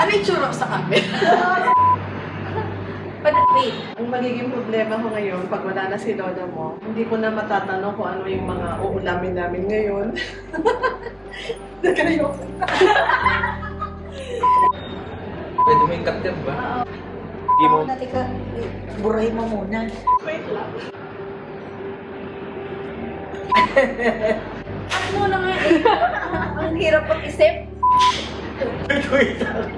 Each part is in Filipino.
Ano yung tsura ko sa camera? Wait. Ang magiging problema ko ngayon, pag wala na si lola mo, hindi ko na matatanong kung ano yung mga uulamin namin ngayon. Nagkayo. Pwede mo yung kapten ba? Hindi mo. Teka, burahin mo muna. Wait lang. Ano muna nga eh. Ang hirap pag-isip. Wait lang.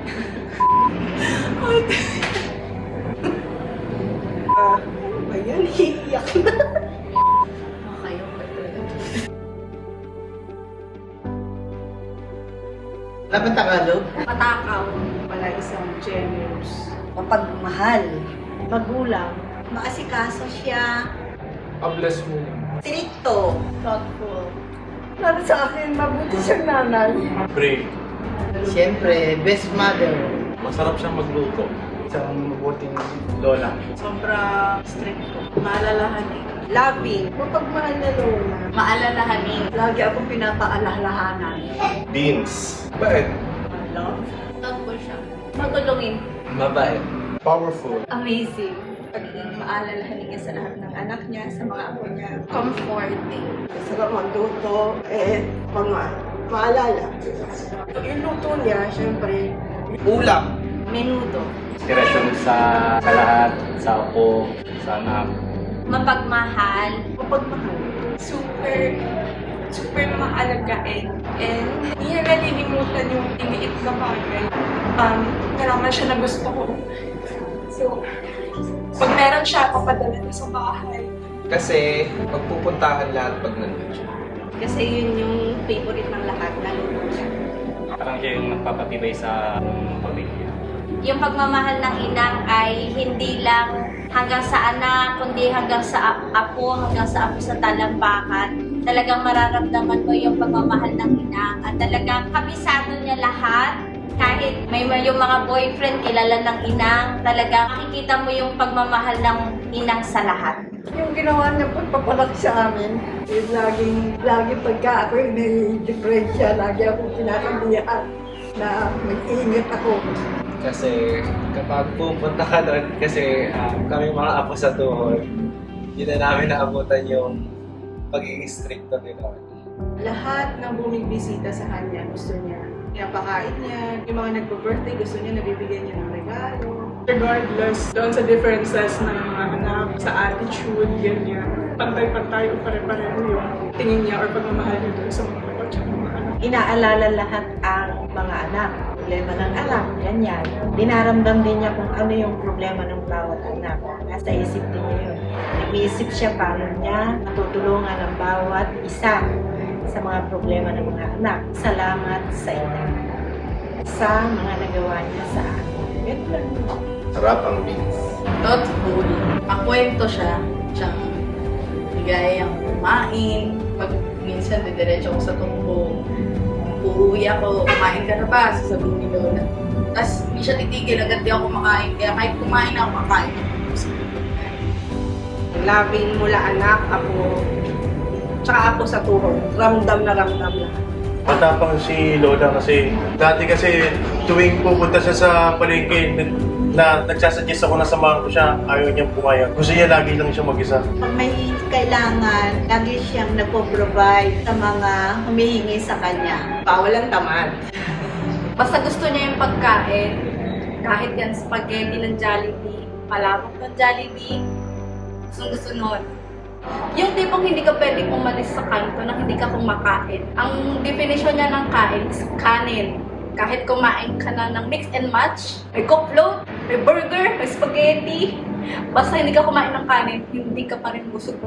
Ano ba yan? Hiiyak na. Makayo pa talaga. Laban Tagalog? Matakaw. Pala isang genius. Mapagmahal. Magulang. Maasikaso siya. Pabless mo. Stricto. Thoughtful. Para sa akin, mabuti siyang nanay. Brave. Siyempre, best mother. Masarap siyang magluto. Isang mabuting lola. Sobrang stricto. Maalalahanin. Loving. Mapagmahal na lola. Maalalahanin. Lagi akong pinapaalalahanan. Beans. Bakit? Love. Thoughtful siya. Matulungin. Mabait. Powerful. Amazing. Pagiging maalalahanin niya sa lahat ng anak niya, sa mga apo niya. Comforting. Sarap magluto. Maalala. Pag yung luto niya, syempre, Ulam. Menudo. Inspirasyon sa lahat, sa apo, sa anak. Mapagmahal. mapagmahal. super maalagaan. And hindi niya nalilimutan yung iniit na bagay. Nalaman siya na gusto ko. So, pag meron siya, papadala na sa bahay. Kasi magpupuntahan lahat pag nandun siya. Kasi yun yung favorite ng lahat na luto niya. Parang siya yung nagpapatibay sa pamilya. Yung pagmamahal ng inang ay hindi lang hanggang sa anak, kundi hanggang sa apo, hanggang sa apo sa talampakan. Talagang mararamdaman mo yung pagmamahal ng inang at talagang kabisado niya lahat. Kahit may yung mga boyfriend, kilala ng inang, talagang makikita mo yung pagmamahal ng inang sa lahat. Yung ginawa niya pagpapalaki sa amin, yung laging pagka ako yung nai-depresya, lagi akong pinakambihan na mag-iingat ako. Kasi kapag pupunta ka doon, kasi kami mga apo sa tuhod, hindi na namin naabutan yung pagiging stricto nila. Lahat ng bumibisita sa kanya, gusto niya. Pinapakain niya. Yung mga nagpo-birthday, gusto niya, nabibigyan niya ng regalo. Regardless doon sa differences ng mga anak, sa attitude, ganyan. Pantay-pantay o pare-pareho yung tingin niya or pagmamahal niya doon sa mga anak at mga anak. Inaalala lahat ang mga anak. Problema ng anak, ganyan. Dinaramdam din niya kung ano yung problema ng bawat anak. Nasa isip din niya yun. Nag-iisip siya paano niya matutulungan ang bawat isa sa mga problema ng mga anak. Salamat sa ina. Sa mga nagawa niya sa akin. Ganun lang. Sarap ang beans. Thoughtful. Makwento siya. Siyang ligayang kumain. Pag minsan, didiretso ako sa tumbong. Uuwi ako, kumain ka na ba? Sasabihin ni Lola. Tapos, hindi siya titigil. Agad di ako kumakain. Kaya kahit kumain ako, kakain ako. Loving mula anak, apo, tsaka apo sa tuhod. Ramdam na ramdam na. Matapang si Lola kasi dati kasi tuwing pupunta siya sa palengke na nagsasuggest ako na samahan ko siya, ayaw niyang pumayag. Gusto niya lagi lang siya mag-isa. Pag may kailangan, lagi siyang nagpo-provide sa mga humihingi sa kanya. Bawal ang tamad. Basta gusto niya yung pagkain. Kahit yan spaghetti ng Jollibee, palabok ng Jollibee, gusto nun. Yung tipong hindi ka pwedeng umalis sa kanto na hindi ka kumakain. Ang definition niya ng kain is kanin. Kahit kumain ka na ng mix and match, may coke-float, may burger, may spaghetti, basta hindi ka kumain ng kanin, hindi ka pa rin busog.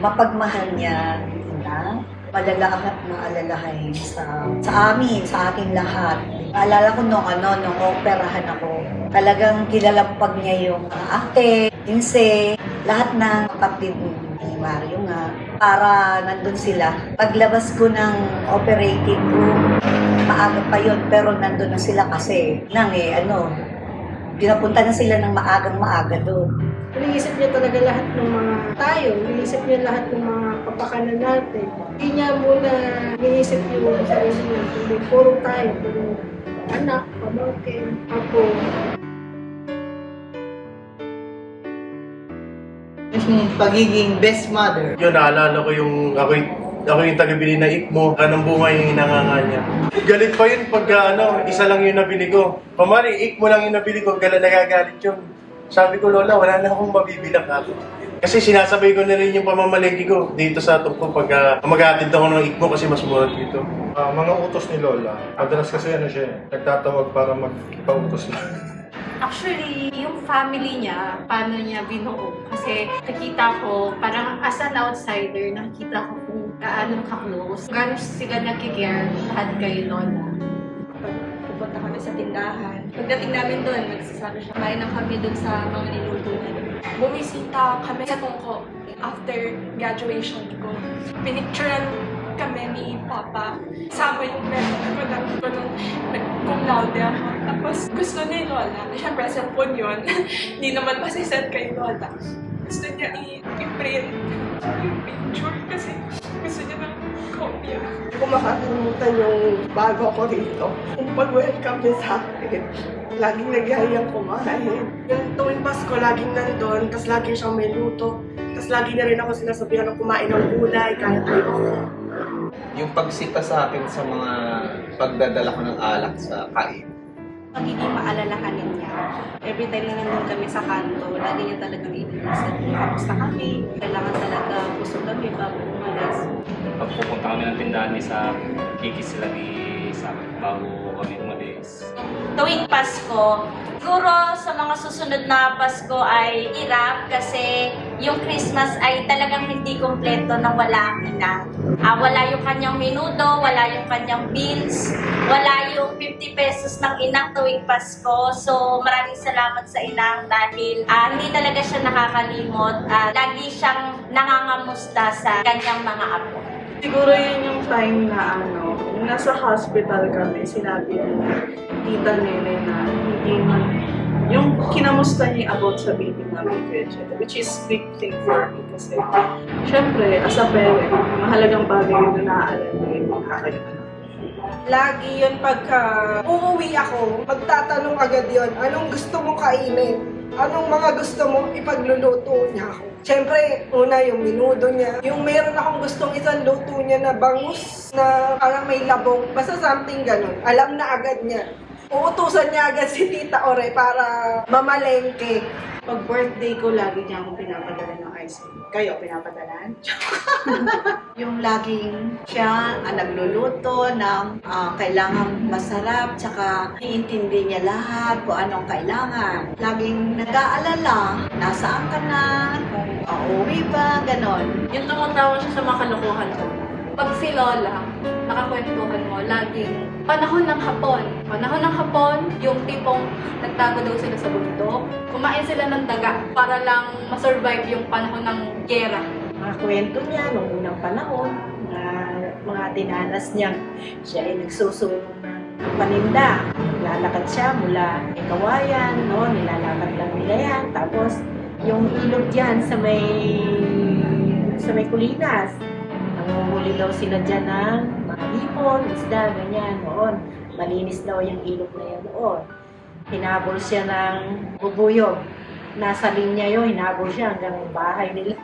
Mapagmahal niya ina, malalahat na alalahain sa amin, sa ating lahat. Alala ko nung operahan ako, talagang kilalampag niya yung ate, inse, lahat ng kapatid ni Mario nga, para nandun sila. Paglabas ko ng operating room, maaga pa yun, pero nandun na sila kasi pinapunta na sila ng maagang-maaga doon. Iniisip niya talaga lahat ng mga tayo. Iniisip niya lahat ng mga kapakanan natin. Hindi niya muna iniisip yung sarili niya. Kundi puro tayo. Puro anak, pamangkin, ako. Yung pagiging best mother. Yun, naalala ko yung ako yung taga-bili na ikmo, anong bunga yung inanganga niya. Galit pa yun pag isa lang yung nabili ko. Pamari, ikmo lang yung nabili ko, nagagalit yun. Sabi ko, Lola, wala na akong mabibilang ako. Kasi sinasabay ko na rin yung pamamalengke ko dito sa tungkol pag mag-atid ako ng ikmo kasi mas mura dito. Mga utos ni Lola, madalas kasi siya, nagtatawag para magpautos na. Actually, yung family niya, paano niya binuo. Kasi nakita ko, parang as an outsider, nakita ko kung gaano ka-close. Gaano sila nag-care lahat kay Lola. Pupunta kami sa tindahan. Pagdating namin doon, nagsasabi siya, kain na kami doon sa mga niluto niya. Bumisita kami sa tungko after graduation ko. Pinicturean kami ni Papa. Sama yung meron ko nung cum laude ako. Tapos gusto ni Lola, siyempre cellphone yun, hindi naman masisend kay Lola. Gusto niya i-print yung picture kasi gusto niya ng kopya. Hindi ko makakalimutan yung bago ako rito. Yung pag-welcome niya sa akin. Laging nagyayang kumain. Yung tuwing Pasko, laging nandun, tapos lagi siyang may luto. Tapos lagi na rin ako sinasabihan ng kumain ng gulay, kahit ayoko. Yung pagsita sa akin sa mga pagdadala ko ng alak sa kain. Pagiging maalalahanin niya. Every time na nandun kami sa kanto, lagi niya talagang iniisip. Kamusta kami? Kailangan talaga busog kami bago umalis. Pag pupunta kami ng tindahan ni Sam, kikis sila ni Sam bago kami umalis. Tuwing Pasko, siguro sa mga susunod na Pasko ay hirap kasi yung Christmas ay talagang hindi kompleto nang wala ang ina. Wala yung kanyang minudo, wala yung kanyang bills, wala yung 50 pesos ng inang tuwing Pasko. So maraming salamat sa inang dahil hindi talaga siya nakakalimot. Lagi siyang nangangamusta sa kanyang mga apo. Siguro yun yung time na nasa hospital kami, sinabi ni Tita Nene na hindi man, yung kinamusta niya about sa baby namin, which is big thing for me kasi syempre, as a parent, mahalagang bagay yun na naaalala yung mga kayong anak. Lagi yun pagka uuwi ako, magtatanong agad yun, anong gusto mong kainin? Anong mga gusto mo ipagluluto niya ako? Siyempre, una yung minudo niya. Yung meron akong gustong isang luto niya na bangus, na parang may labong, basta something ganun. Alam na agad niya. Uutusan niya agad si Tita Ore para mamalengke. Pag birthday ko, lagi niya akong pinapadala ng ice cream. Kayo, pinapadalaan? Yung laging siya ang nagluluto ng kailangan masarap, tsaka iintindi niya lahat kung anong kailangan. Laging nag-aalala, nasaan ka na, kung uuwi ba, ganon. Yung tumatawa siya sa mga kalokohan ko. Pag si Lola, nakakwentuhan mo, laging panahon ng hapon. Panahon ng hapon, yung tipong nagtago daw sila sa bundok. Kumain sila ng daga para lang masurvive yung panahon ng gera. Mga kwento niya nung unang panahon, na mga dinanas niya, siya ay nagsusulong ng paninda. Lalakad siya mula Kawayan, nilalakad lang nila yan. Tapos yung ilog dyan sa may Kulinas, nanguhuli daw sila dyan ng mga hipon, isda, ganyan, noon. Malinis daw yung ilog na yan noon. Hinabol siya ng bubuyog. Nasa linya yun, hinabol siya hanggang bahay nila.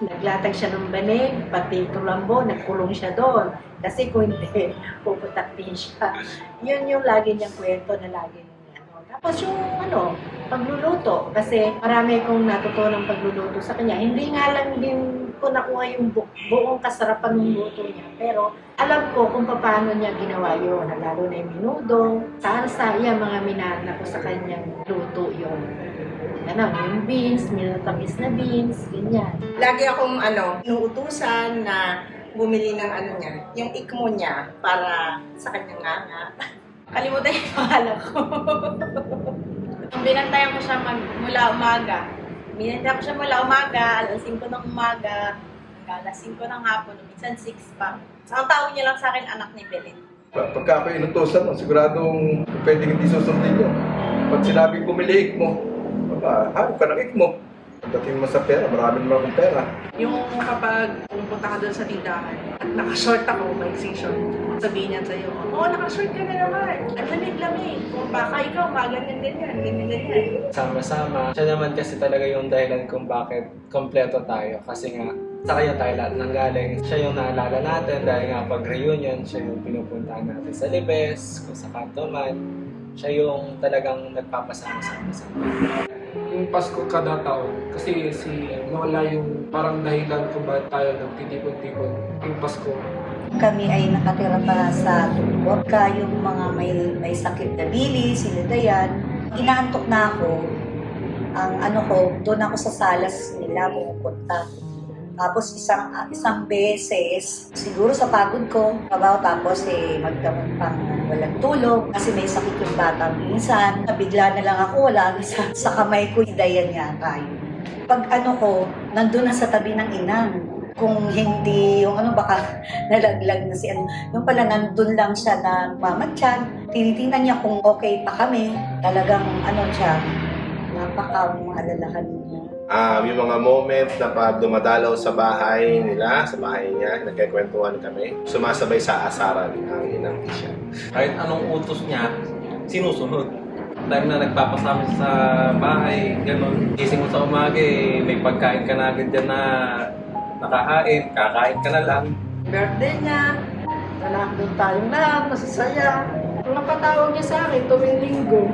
Naglatag siya ng banig, pati tulambo, nagkulong siya doon. Kasi kung hindi, puputak din siya. Yun yung lagi niyang kwento na lagi niya. Tapos yung pagluluto. Kasi marami kong natutunan pagluluto sa kanya. Hindi nga lang din ko nakuha yung buong kasarapan ng luto niya. Pero alam ko kung paano niya ginawa yun. Lalo na yung minudo, salsa, yan mga minana ko sa kanyang luto yun. Yung beans, minatamis na beans, ganyan. Lagi akong nuutusan na bumili ng niya, yung ikmo niya para sa kanyang nganga. Kalimutan yung pangalan ko. Binantayan ko siya mula umaga. Binantayan ko siya mula umaga, alas 5 ng umaga, alas 5 ng hapon, minsan 6 pa. Ang tawag niya lang sa akin, anak ni Belen. Pagka ako inutosan, siguradong pwedeng hindi susundin yun. Pag sinabing bumili mo, harap ka ng ikmo. Pagdating mo sa pera, marami naman akong pera. Yung kapag pumunta ka doon sa tindahan at nakashort ako, may season, Sabihin niya sa'yo, nakashort ka na naman. Ang lamig-lamig. Kung baka ikaw, ganyan. Sama-sama. Siya naman kasi talaga yung dahilan kung bakit kompleto tayo. Kasi nga, sa kanya tayo lahat nanggaling. Siya yung naalala natin dahil nga pag reunion, siya yung pinupuntahan natin sa Libes, kung sa kanto man. Siya yung talagang nagpapasama-sama sa Yung Pasko kada taon, kasi si Lola yung parang dahilan kung bakit tayo nagtitipon-tipon yung Pasko. Kami ay nakatira pa sa Tumborka, yung mga may sakit na bili, sila Dayan. Inaantok na ako. Ang doon ako sa salas nila pumupunta. Tapos isang beses, siguro sa pagod ko, tapos magdamot pang walang tulog kasi may sakit yung bata minsan. Nabigla na lang ako, wala sa kamay ko, Dayan nga tayo. Pag nandun na sa tabi ng inang. Kung hindi yung baka nalaglag na si yung pala nandun lang siya na mamatyan. Tinitingnan niya kung okay pa kami. Talagang siya, napaka-maalalahan niya. Yung mga moment na pag dumadalaw sa bahay nila, sa bahay niya, nagkikwentuhan kami, sumasabay sa asaran ang inang Isha. Kahit anong utos niya, sinusunod. Time na nagpapasama sa bahay, gano'n. Gising mo sa umaga, may pagkain ka na agad dyan na kakain ka na lang. Birthday niya, doon tayong lahat, masasaya. Napatawag niya sa akin tuwing linggo.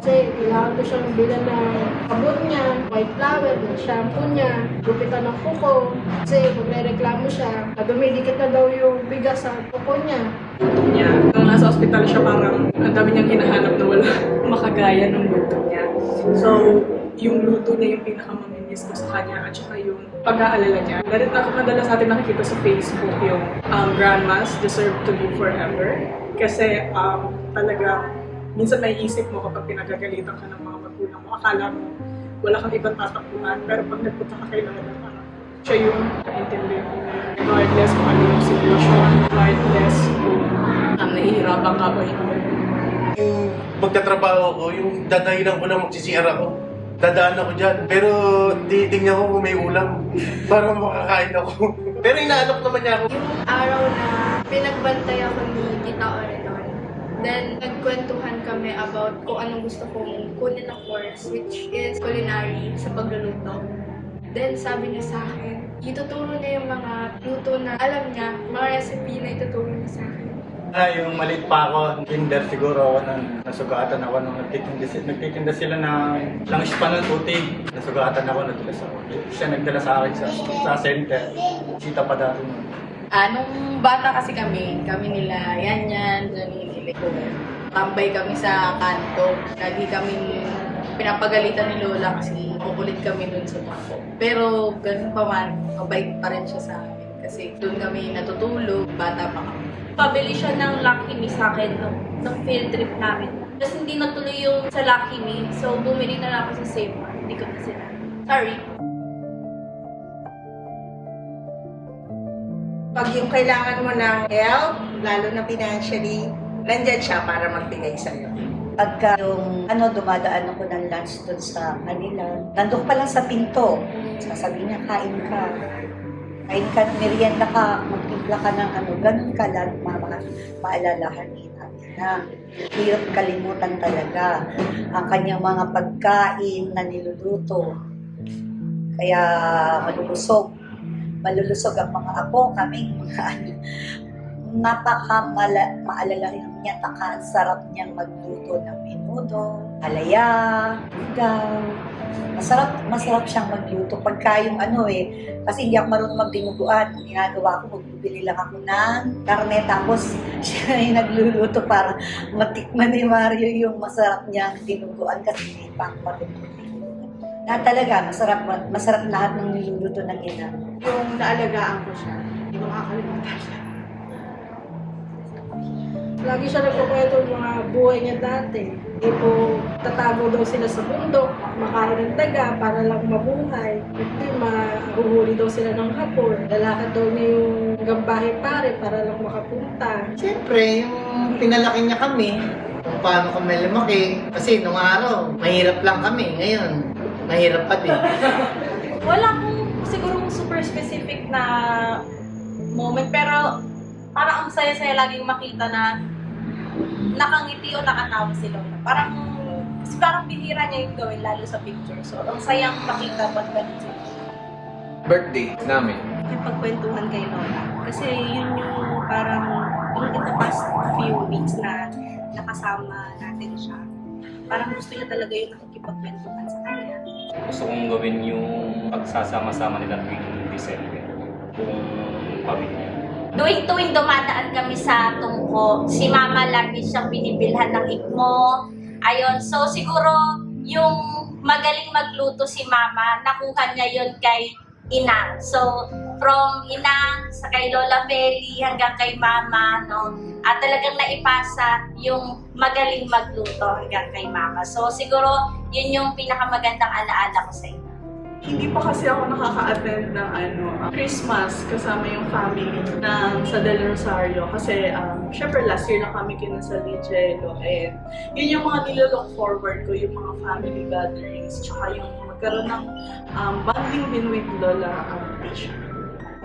Kasi kailangan ko siyang bilan ng abot niya, white flower, ng shampoo niya, gupitan ng kuko. Kasi pag reklamo siya, dumidikit na daw yung bigas sa kuko niya. Nung nasa ospital siya, parang ang dami niyang hinahanap na wala makagaya ng luto niya. So, yung luto niya yung pinakamamimiss ko sa kanya at saka yung pag-aalala niya. Dahil madalas natin nakikita sa Facebook yung grandmas deserve to live forever. Kasi talaga, minsan may isip mo kapag pinagagalitan ka ng mga magulang mo, akala mo wala kang ibang tatakbuhan. Pero pag nagpunta ka kay Lola, siya yung kaintindi mo. Regardless kung ano yung sitwasyon, regardless kung nahihirapan ka o hindi. Yung magtatrabaho ko, yung dadahilan ko lang magsisiyar ako. Dadaan ako dyan. Pero titignan ko kung may ulam para makakain ako. Pero inaanok naman niya ako. Yung araw na pinagbantay ako ni Tita Orenon, then nagkwentuhan kami about kung anong gusto kong kunin na course, which is culinary sa pagluluto. Then sabi niya sa akin, ituturo niya yung mga luto na alam niya, mga recipe na ituturo niya sa akin. Yung maliit pa ako, kinder siguro ako nang nasugatan ako nung nagtitinda sila ng langis pa ng tutig. Nasugatan ako, nadulas ako. Siya nagdala sa akin sa center. Sita pa dati nun. Nung bata kasi kami nila, Janine, ko. Tambay kami sa kanto. Lagi kami pinapagalitan ni Lola kasi kukulit kami dun sa bako. Pero ganun pa man, mabait pa rin siya sa amin. Kasi dun kami natutulog, bata pa kami. Pabili siya ng Lucky Me sa akin nung field trip namin. Kasi hindi natuloy yung sa Lucky Me. So, bumili na lang ako sa Save Mart. Hindi ko na sila. Sorry. Pag yung kailangan mo ng help, lalo na financially, nandyan siya para magbigay sa'yo. Pagka yung dumadaan ako ng lunch doon sa kanila, nandun pa lang sa pinto, sasabihin niya, kain ka, merienda ka, magtimpla ka ng ganun ka lang, maalalahanin natin na hirap kalimutan talaga ang kanyang mga pagkain na niluluto. Kaya malulusog ang mga apo, kaming mga maalalahanin niya, sarap niyang magluto ng menudo, alaya, igaw. Masarap siyang magluto. Pagka yung kasi hindi ako marunong magdinuguan. Ang ginagawa ko, magbibili lang ako ng karne, tapos siya ay nagluluto para matikman ni Mario yung masarap niyang dinuguan kasi hindi pa ako marunong. Talaga, masarap lahat ng niluluto ng ina. Yung naalagaan ko siya, hindi ko makakalimutan siya. Lagi siya nagkukwento ng mga buhay niya dati. Tipo, tatago daw sila sa bundok, makain ng daga para lang mabuhay. Hindi, mahuhuli daw sila ng hapon. Lalakad daw niya yung gambahe pare para lang makapunta. Siyempre, yung pinalaki niya kami, kung paano kami lumaki. Kasi nung araw, mahirap lang kami. Ngayon, mahirap pa din. Wala akong sigurong super specific na moment, pero parang ang saya-saya laging makita na nakangiti o nakatawa si Lola. Parang bihira niya yung gawin, lalo sa picture. So, ang sayang makita pag ganun siya. Birthday namin. Pagkwentuhan kay Lola. Kasi yun yung parang in the past few weeks na nakasama natin siya. Parang gusto niya talaga yung nakikipagkwentuhan sa kanya. Gusto kong gawin yung pagsasama-sama nila tuwing December. Buong pamilya. Tuwing dumadaan kami sa tungko, si Mama lagi siyang binibilhan ng ikmo. Ayun, so siguro yung magaling magluto si Mama, nakuha niya yun kay Inang. So, from Inang sa kay Lola Feli hanggang kay Mama, no? At talagang naipasa yung magaling magluto hanggang kay Mama. So, siguro yun yung pinakamagandang alaala ko sa inyo. Hindi pa kasi ako nakaka-attend ng Christmas kasama yung family sa Del Rosario kasi syempre last year na kami kinasal ni Jello and yun yung mga nilolook forward ko, yung mga family gatherings tsaka yung magkaroon ng bonding din with Lola Tisha.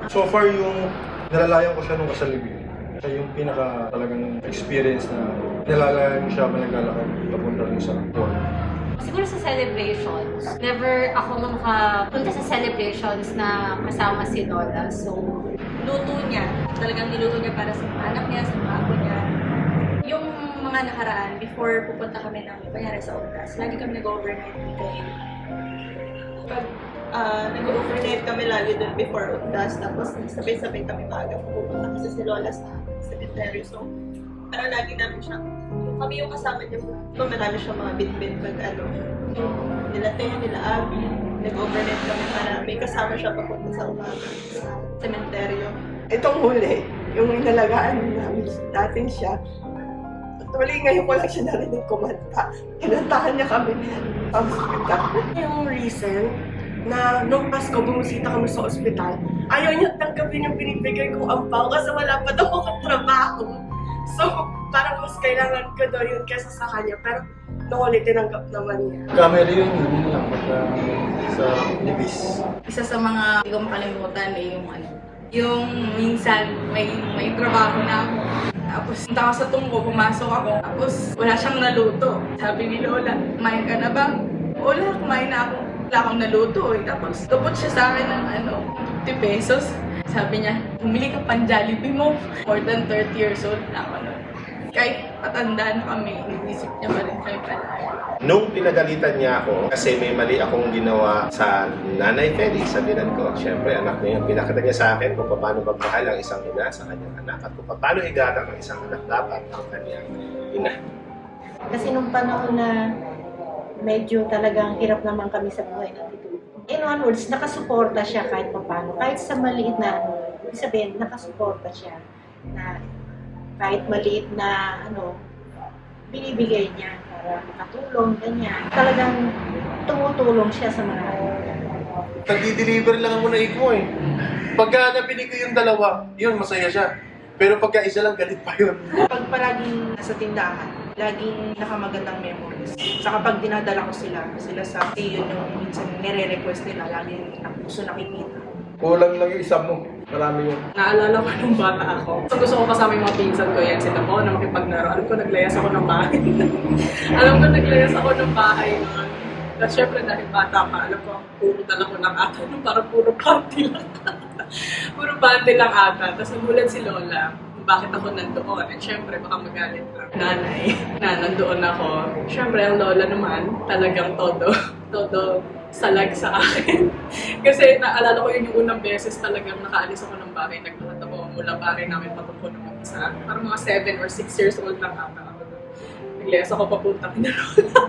So far yung nalalayan ko siya nung kasalibing. Siya yung pinaka talagang experience na nalalayan ko siya pa naglalakad papunta rin sa buwan. Siguro sa celebrations, never ako makapunta sa celebrations na kasama si Lola. So, luto niya. Talagang niluto niya para sa mga anak niya, sa mga apo niya. Yung mga nakaraan, before pupunta kami ng kunyari sa Oras, lagi kami nag-overnight weekend. Pag nag-overnight kami lagi doon before Undas, tapos sabay-sabay kami maaga pupunta kasi si Lola sa cemetery. So, parang lagi namin siya, kami yung kasama niya po. So, marami siya mga bit-bit pag nila Teo, nila Abby. Nag-overnight kami para may kasama siya papunta sa umaga sa cementerio. Itong huli, yung inalagaan namin natin siya. Actually, ngayon ko lang siya narinig kumanta. Kinantahan niya kami. Yung reason na nung Pasko bumusita kami sa ospital, ayaw niya tanggapin yung binibigay kong ampaw kasi wala pa daw akong trabaho. So, parang mas kailangan ko daw yun kesa sa kanya. Pero nung ulit tinanggap naman niya. Camera yun lang sa Libis. Isa sa mga hindi ko makalimutan yung minsan may trabaho na ako. Tapos punta ako sa tungko, pumasok ako. Tapos wala siyang naluto. Sabi ni Lola, kumain ka na ba? Wala, kumain na ako. Wala akong naluto eh. Tapos tupot siya sa akin ng 50 pesos. Sabi niya, bumili ka pang Jollibee mo. More than 30 years old na ako nun. Kahit patanda na kami, inisip niya pa rin kami palagi. Nung pinagalitan niya ako, kasi may mali akong ginawa sa nanay Feli, sa dinan ko. Siyempre, anak niya yung pinakita niya sa akin kung paano magmahal ang isang ina sa kanyang anak at kung paano igalang ang isang anak dapat ang kanyang ina. Kasi nung panahon na medyo talagang hirap naman kami sa buhay ng tito. In one words, nakasuporta siya kahit paano. Kahit sa maliit na ibig sabihin, nakasuporta siya na kahit maliit na binibigay niya para makatulong, ganyan. Talagang tumutulong siya sa mga Nag-deliver lang ako na ikmo eh. Pagka nabili ko yung dalawa, yun, masaya siya. Pero pagka isa lang, galit pa yun. Pag palaging nasa tindahan, laging nakamagandang memories. Saka pag dinadala ko sila sa yun yung minsan nire-request nila, laging gusto nakikita. Kulang lang yung isa mo. Marami yun. Naalala ko nung bata ako. So gusto ko kasama yung mga pinsan ko yan, sila po na makipaglaro. Alam ko naglayas ako ng bahay. Naglayas ako ng bahay noon. At syempre dahil bata pa, alam ko, puro dala ko ng ata. Parang puro party lang ata. Puro party lang ata. Tapos nagulat si Lola, bakit ako nandoon. At syempre baka magalit lang. Nanay, na nandoon ako. Syempre ang Lola naman, talagang todo salag sa akin. Kasi naalala ko yun yung unang beses talagang nakaalis ako ng bahay. Naglakad ako mula bahay namin patungo ng mag-isa. Parang mga 7 or 6 years old lang ata ako. Naglayas ako papunta kina Lola.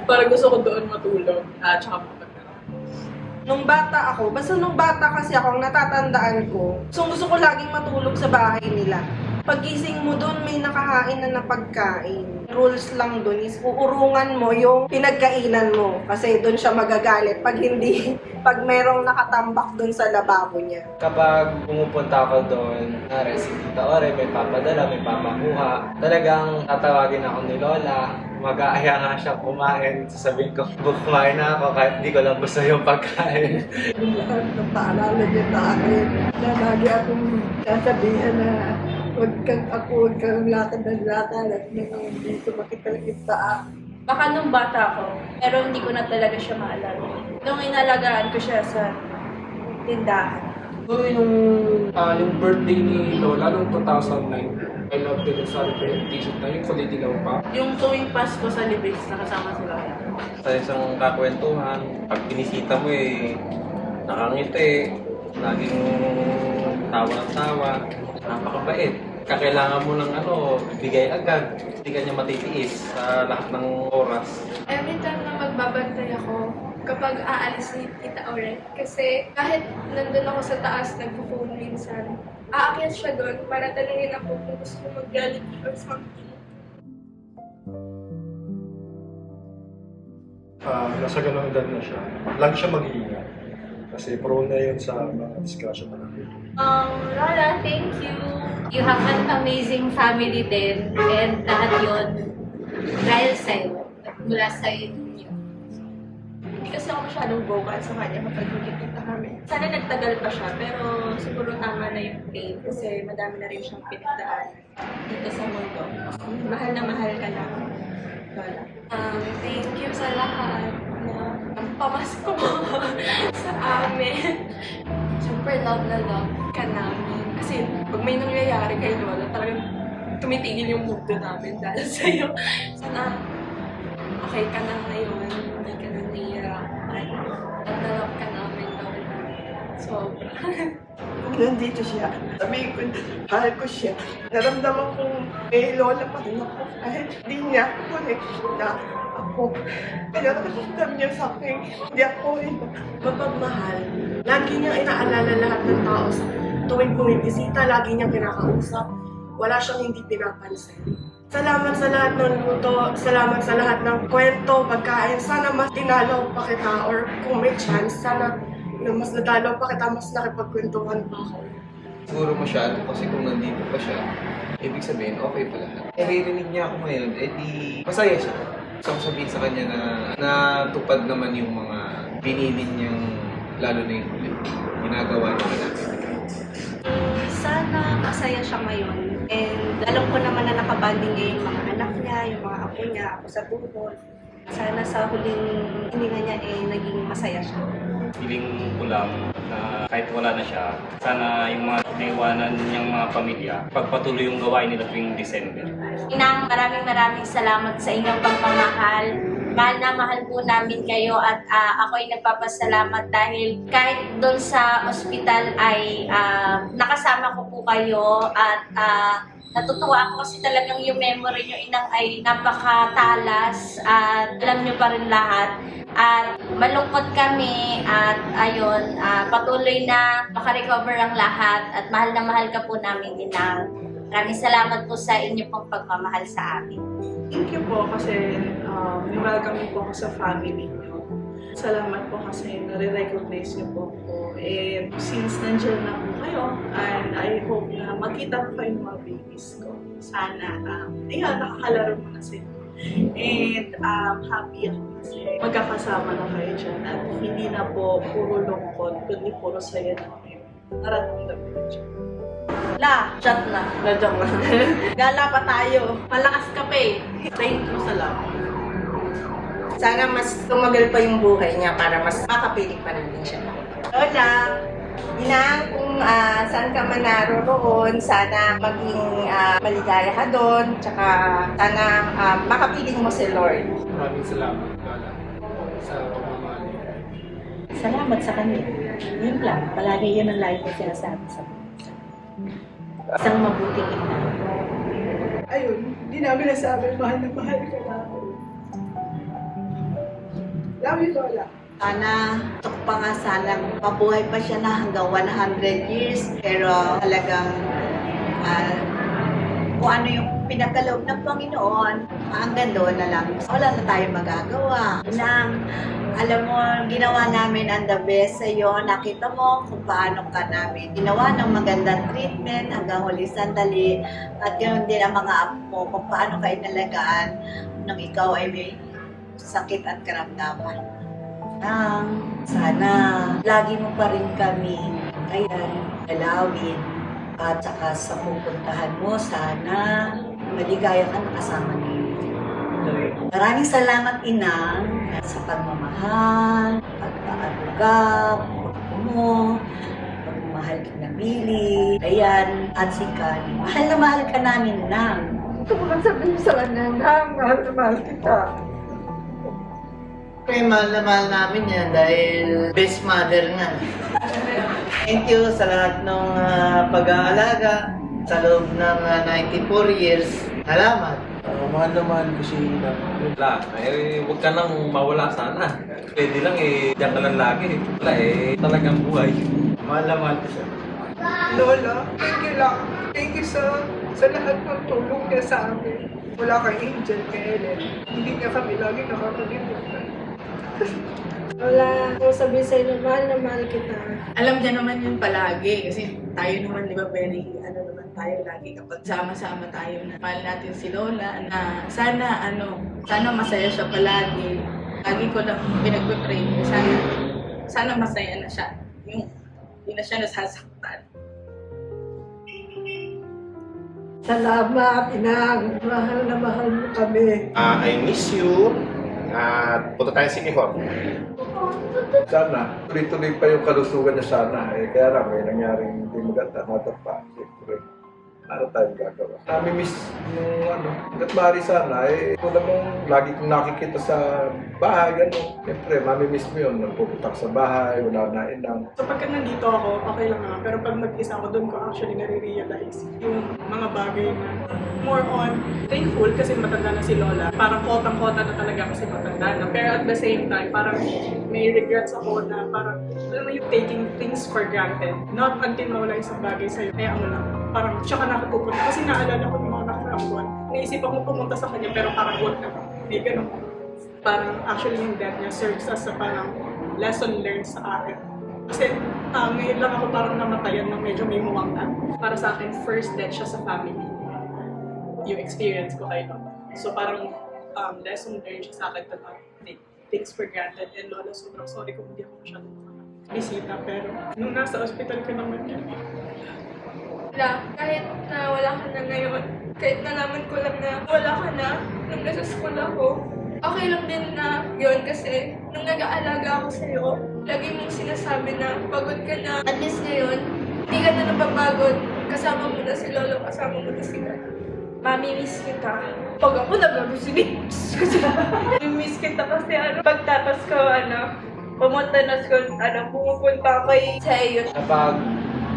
Parang gusto ko doon matulog. Tsaka papaglaro. Nung bata ako, basta nung bata kasi ako, ang natatandaan ko, gusto ko laging matulog sa bahay nila. Paggising mo doon, may nakahain na pagkain. Rules lang doon is uurungan mo yung pinagkainan mo. Kasi doon siya magagalit pag merong nakatambak doon sa lababo niya. Kapag pumupunta ako doon, si Tita Ore, may papadala, may papakuha. Talagang tatawagin ako ni Lola. Mag-aaya nga siya kumain. Sasabihin ko, kumain na ako kahit hindi ko lang gusto yung pagkain. Lahat ng paalala niya sa akin na lagi akong sasabihan na Huwag kang lakad ng lakad at hindi sumakit ang paa. Baka nung bata ko, pero hindi ko na talaga siya maalala. Nung inalagaan ko siya sa tindahan. So, yung birthday ni Lola noong 2009, I love the celebrate t-shirt na yung kulay dilaw pa. Yung tuwing Pasko sa Libis, nakasama sila. Sa isang kakwentuhan, pag binisita mo nakangiti, laging tawa ng tawa, napakabait. Kakailangan mo ng bigay agad. Hindi ka niya matitiis sa lahat ng oras. Every time na magbabantay ako, kapag aalis ni Tita Auret, kasi kahit nandun ako sa taas, nagpo-phone minsan, aakyat siya doon para tanungin ako kung gusto ko mag-Jollibee or something. Nasa ganong edad na siya. Lagi siya mag-iingat. Kasi prone na yun sa mga discussion na natin. Lola, thank you. You have an amazing family din. And lahat yun dahil sa'yo. Mula sa'yo ninyo. Hindi kasi ako masyadong vocal sa kanya kapag nagkikita kami. Sana nagtagal pa siya, pero siguro tama na yung pain kasi madami na rin siyang pinagdaan dito sa mundo. Mahal na mahal ka na. Lola. Thank you sa lahat na pamasko mo sa amin. Super love na love ka namin. Kasi pag may nangyayari kay Lola, talagang tumitigil yung mundo namin dahil sa'yo. Sana okay ka na ngayon, hindi ka na nahihirapan. Love na love ka namin, Lola. Sobra. Nandito siya. Sabihin ko, mahal ko siya. Naramdaman kong may lola pa rin ako. Kahit hindi niya connect na ako. Kaya naramdam niya sa akin, hindi ako mapagmahal. Lagi niyang inaalala lahat ng tao sa tuwing bumibisita, lagi niyang kinakausap. Wala siyang hindi pinapansin. Salamat sa lahat ng luto, salamat sa lahat ng kwento, pagkain. Sana mas dinalaw pa kita or kung may chance, sana na mas nadalaw pa kita, mas nakipagkwentuhan pa ako. Siguro masyado kasi kung nandito pa siya, ibig sabihin, okay pa lahat. Naririnig niya ako ngayon, di masaya siya. Gusto ko sabihin sa kanya na natupad naman yung mga pinilin niyang, lalo na yung huli. Ginagawa naman natin. Sana masaya siya ngayon. And alam ko naman na nakabanding niya yung mga anak niya, yung mga apo niya, ako sa tuhod. Sana sa huling hininga niya naging masaya siya. Feeling ko lang na kahit wala na siya, sana yung mga naiwanan niyang mga pamilya, pagpatuloy yung gawain nila tuwing December. Inang, maraming salamat sa inyong pagmamahal. Mahal na mahal po namin kayo at ako'y nagpapasalamat dahil kahit doon sa ospital ay nakasama ko po kayo at natutuwa ako kasi talagang yung memory nyo inang ay napakatalas at alam nyo pa rin lahat. At malungkot kami at ayun, patuloy na makarecover ang lahat at mahal na mahal ka po namin inang. Maraming salamat po sa inyo pong pagmamahal sa amin. Thank you po kasi welcome po ako sa family niyo. Salamat po kasi nare-recognize niyo po ako. And since nandiyan na po kayo, and I hope na magkita po kayo ng mga babies ko. Sana, nakakalaro mo na sila. And happy ako kasi magkakasama na kayo dyan at hindi na po puro lungkot, kundi puro saya na kayo. Nararamdaman ko dyan. Chat na. Nadyak na. Gala pa tayo. Malakas ka pa eh. Thank you sa lahat. Sana mas tumagal pa yung buhay niya para mas makapiling pa natin siya. Lola, Inang, kung saan ka man naroon, sana maging maligaya ka doon, tsaka sana makapiling mo si Lord. Maraming salamat, Lola, sa pagmamahal niyo. Salamat sa kanya. Yun lang, palagi yun ang lagi ko sinasabi sa mga. Isang mabuting ina. Ayun, hindi namin nasabi, mahal na mahal ka namin. Love you, Lola. Sana, gusto ko pa nga sana mabuhay pa siya na hanggang 100 years. Pero talagang kung ano yung pinagkaloob ng Panginoon, hanggang doon na lang. Wala na tayong magagawa. Inang, alam mo, ginawa namin ang the best sa iyo. Nakita mo kung paano ka namin ginawa ng magandang treatment hanggang huli sandali. At ganoon din ang mga apo mo kung paano ka inalagaan nang ikaw ay may sakit at karamdaman. Sana lagi mo pa rin kami, ayan, dalawin. At saka sa pupuntahan mo, sana maligaya ka na kasama ni Lord. Maraming salamat, Inang, sa pagmamahal, pag-aaruga, mo, pagmamahal kina Billy, ayan, at si Kali. Mahal na mahal ka namin, Nang. Ito ko lang sabihin sa kanya, Nang, mahal na mahal kita. Kaya mahal na mahal namin yan dahil best mother nga. Thank you sa lahat ng pag-aalaga sa loob ng 94 years. Salamat. Mahal na mahal ko si Ina. Wala, huwag ka nang mawala sana. Pwede lang diyan ka lang lagi. Wala talagang buhay. Mahal na mahal ko siya. Lola, thank you lang. Thank you sa lahat ng tulong niya sa amin. Wala kay Angel, kay Ellen. Hindi niya kami lagi nakakalimutan. Lola, kung sabihin sa'yo na mahal kita. Alam niya naman yun palagi kasi tayo naman, di ba, very naman tayo lagi kapag sama-sama tayo na mahal natin si Lola na sana masaya siya palagi. Lagi ko lang pinagpipray sana masaya na siya. Yung hindi na siya nasasaktan. Salamat, Inang. Mahal na mahal mo kami. I miss you. At punta tayo sa Kihor. Sana, tuloy-tuloy pa yung kalusugan niya sana. Kaya lang, may nangyaring hindi maganda, natapa. Siyempre, ano tayong gagawa? Nami-miss yung hanggat maaari sana, wala mong lagi kong nakikita sa bahay, gano'n. Siyempre, mami-miss mo yun, nagpupunta ka sa bahay, wala na Inang. So pagka nandito ako, okay lang naman. Pero pag mag-isa ako, doon ko actually nare-realize yung mga bagay na more on thankful kasi matanda na si Lola. Parang kotang-kota na talaga kasi matanda na. Pero at the same time, parang may regrets ako na parang, alam mo yung taking things for granted. Not until mawala isang bagay sa'yo. Kaya ano lang, parang siya ka nakapupunta. Kasi naalala ko yung mga nakarang buwan. Naisip ako pumunta sa kanya pero parang wag na. Hindi ganun. Parang actually yung death niya serves as a parang lesson learned sa akin. Kasi ngayon lang ako parang namatayan ng medyo may muwang na. Para sa akin, first death siya sa family. Yung experience ko kay Lola. So parang lesson learned siya sa akin to not take things for granted. And Lola, sobrang sorry kung hindi ako masyadong bisita. Pero nung nasa hospital ka naman yun. Wala, kahit na wala ka na ngayon, kahit nalaman ko lang na wala ka na nung nasa school ako, okay lang din na yun kasi nung nag-aalaga ako sa'yo, lagi mong sinasabi na pagod ka na. At least ngayon, hindi ka na napapagod. Kasama mo na si Lolo, kasama mo na si Gana. Mami-miss kita. Pag ako nag-alusinate, mami-miss kita kasi pagtatas ko, pumunta na school, pumupunta kay Sayo. Kapag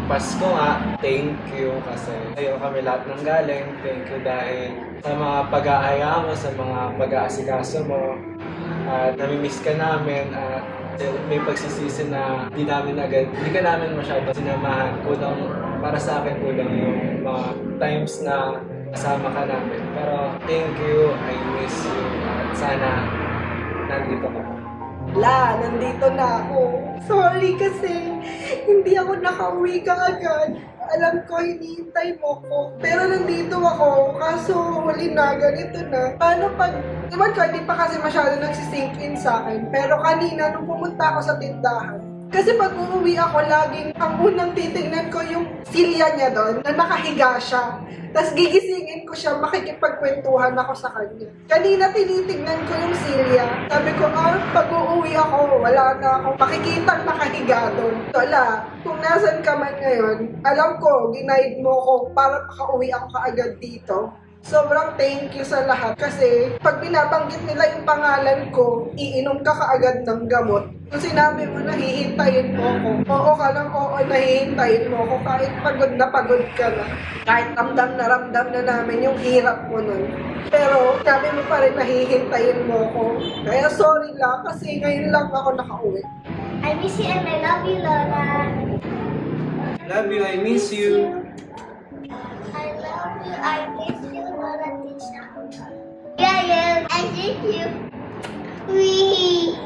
Pasko nga, thank you kasi sa'yo kami lahat ng galing. Thank you dahil sa mga pag-aaya mo, sa mga pag-aasikaso mo. At namimiss ka namin at may pagsisisi na hindi ka namin masyado sinamahan. Kulang, para sa akin kulang yung mga times na kasama ka namin. Pero thank you, I miss you at sana nandito ka. La, nandito na ako. Sorry kasi hindi ako nakauwi kaagad. Alam ko, hinihintay mo ko. Pero nandito ako, kaso huli na, ganito na. Paano pag, naman ko, hindi pa kasi masyado nagsisink in sa akin. Pero kanina, nung pumunta ako sa tindahan, kasi pag uuwi ako, laging ang unang titignan ko yung silya niya doon, na nakahiga siya. Tapos gigisingin ko siya, makikipagkwentuhan ako sa kanya. Kanina tinitignan ko yung silya. Sabi ko, pag uuwi ako, wala na ako makikitang nakahiga doon. Wala, kung nasan ka man ngayon, alam ko, ginaid mo ko para makauwi ako kaagad dito. Sobrang thank you sa lahat kasi pag binabanggit nila yung pangalan ko, iinom ka kaagad ng gamot. Kung sinabi mo na hihintayin mo ko, oo ka lang, oo, nahihintayin mo ko kahit pagod ka na. Kahit ramdam na namin yung hirap mo nun. Pero sabi mo pa rin nahihintayin mo ko. Kaya sorry lang kasi ngayon lang ako nakauwi. I miss you and I love you, Lola. Love you, I miss you. I love you, I miss you, Lola Tisha. Yeah, I miss you. Wee!